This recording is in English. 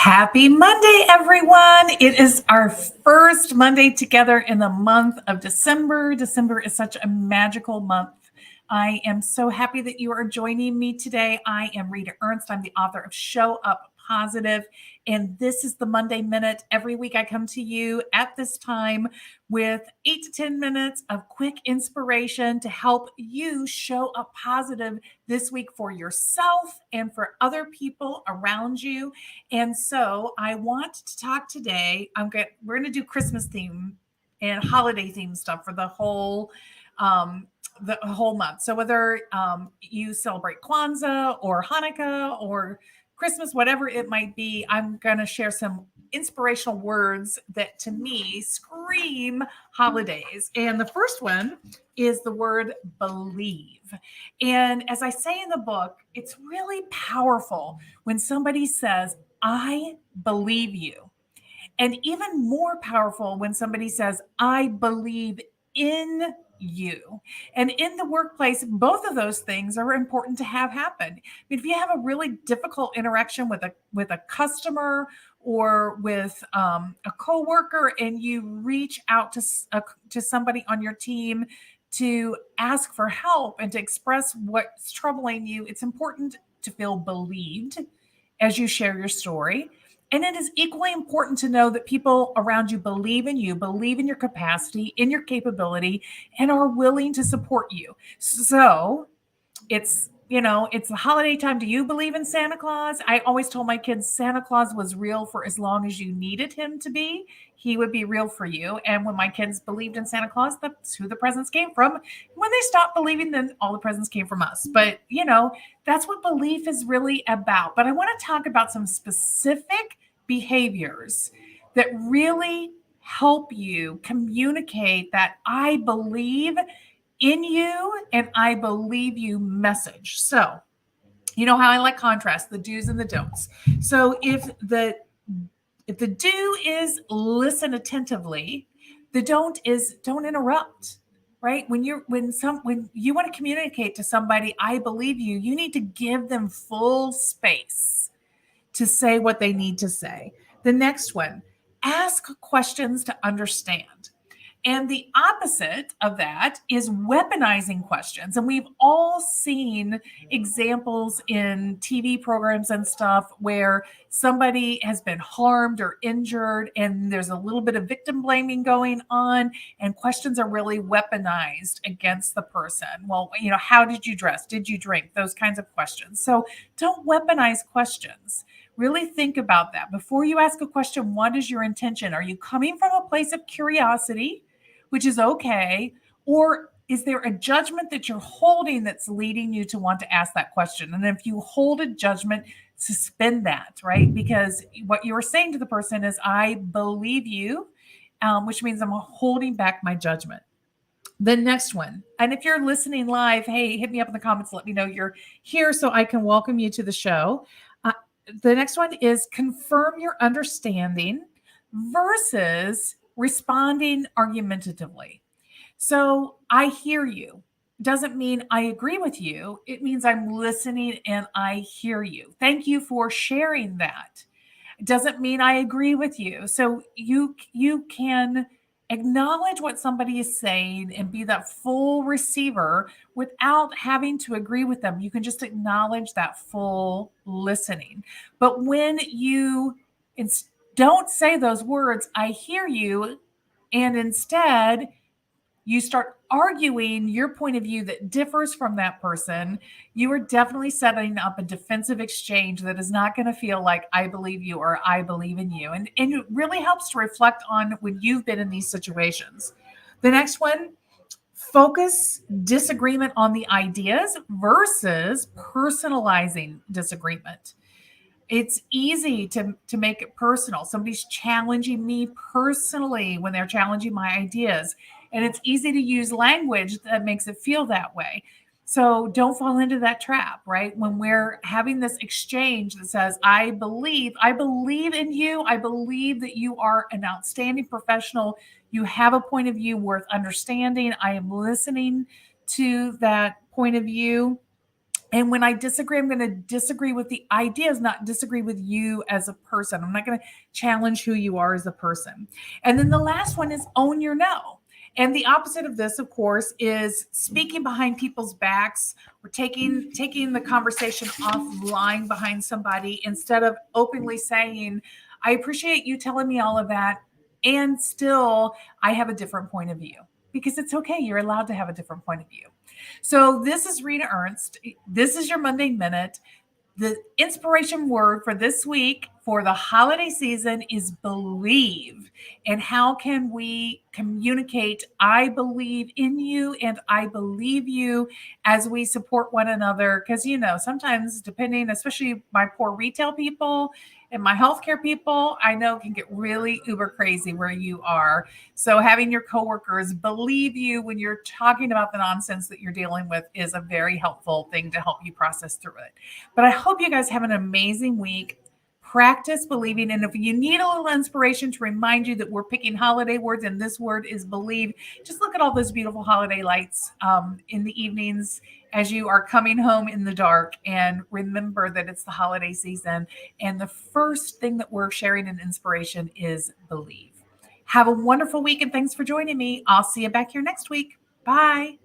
Happy Monday, everyone. It is our first Monday together in the month of December. December is such a magical month. I am so happy that you are joining me today. I am Rita Ernst. I'm the author of Show Up Positive, and this is the Monday Minute. Every week I come to you at this time with 8 to 10 minutes of quick inspiration to help you show up positive this week for yourself and for other people around you. And so I want to talk today. We're going to do Christmas theme and holiday theme stuff for um, the whole month. So whether you celebrate Kwanzaa or Hanukkah or Christmas, whatever it might be, I'm going to share some inspirational words that to me scream holidays. And the first one is the word believe. And as I say in the book, it's really powerful when somebody says, I believe you. And even more powerful when somebody says, I believe in you. And in the workplace, both of those things are important to have happen. I mean, if you have a really difficult interaction with a customer or with a coworker, and you reach out to somebody on your team to ask for help and to express what's troubling you, it's important to feel believed as you share your story. And it is equally important to know that people around you believe in you, believe in your capacity, in your capability, and are willing to support you. So it's the holiday time. Do you believe in Santa Claus? I always told my kids Santa Claus was real for as long as you needed him to be. He would be real for you. And when my kids believed in Santa Claus, that's who the presents came from. When they stopped believing, then all the presents came from us. But, that's what belief is really about. But I want to talk about some specific behaviors that really help you communicate that I believe in you and I believe you message. So, you know how I like contrast, the do's and the don'ts. So if the do is listen attentively, the don't is don't interrupt. Right? When you want to communicate to somebody, I believe you, you need to give them full space to say what they need to say. The next one, ask questions to understand. And the opposite of that is weaponizing questions. And we've all seen examples in TV programs and stuff where somebody has been harmed or injured, and there's a little bit of victim blaming going on, and questions are really weaponized against the person. Well, how did you dress? Did you drink? Those kinds of questions. So don't weaponize questions. Really think about that. Before you ask a question, what is your intention? Are you coming from a place of curiosity, which is okay, or is there a judgment that you're holding that's leading you to want to ask that question? And if you hold a judgment, suspend that, right? Because what you are saying to the person is, I believe you, which means I'm holding back my judgment. The next one, and if you're listening live, hey, hit me up in the comments. Let me know you're here so I can welcome you to the show. The next one is confirm your understanding versus responding argumentatively. So I hear you doesn't mean I agree with you. It means I'm listening and I hear you. Thank you for sharing that. It doesn't mean I agree with you. So you can acknowledge what somebody is saying and be that full receiver without having to agree with them. You can just acknowledge that full listening. But when you don't say those words, I hear you, and instead you start arguing your point of view that differs from that person, you are definitely setting up a defensive exchange that is not going to feel like I believe you or I believe in you. And it really helps to reflect on when you've been in these situations. The next one, focus disagreement on the ideas versus personalizing disagreement. It's easy to make it personal. Somebody's challenging me personally when they're challenging my ideas. And it's easy to use language that makes it feel that way. So don't fall into that trap, right? When we're having this exchange that says, I believe in you. I believe that you are an outstanding professional. You have a point of view worth understanding. I am listening to that point of view. And when I disagree, I'm going to disagree with the ideas, not disagree with you as a person. I'm not going to challenge who you are as a person. And then the last one is own your no. And the opposite of this, of course, is speaking behind people's backs or taking the conversation offline behind somebody instead of openly saying, I appreciate you telling me all of that. And still, I have a different point of view because it's okay. You're allowed to have a different point of view. So this is Rena Ernst. This is your Monday Minute. The inspiration word for this week for the holiday season is believe. And how can we communicate, I believe in you and I believe you as we support one another? Because, sometimes depending, especially my poor retail people and my healthcare people, I know can get really uber crazy where you are. So having your coworkers believe you when you're talking about the nonsense that you're dealing with is a very helpful thing to help you process through it. But I hope you guys have an amazing week. Practice believing. And if you need a little inspiration to remind you that we're picking holiday words and this word is believe, just look at all those beautiful holiday lights in the evenings as you are coming home in the dark, and remember that it's the holiday season. And the first thing that we're sharing in inspiration is believe. Have a wonderful week and thanks for joining me. I'll see you back here next week. Bye.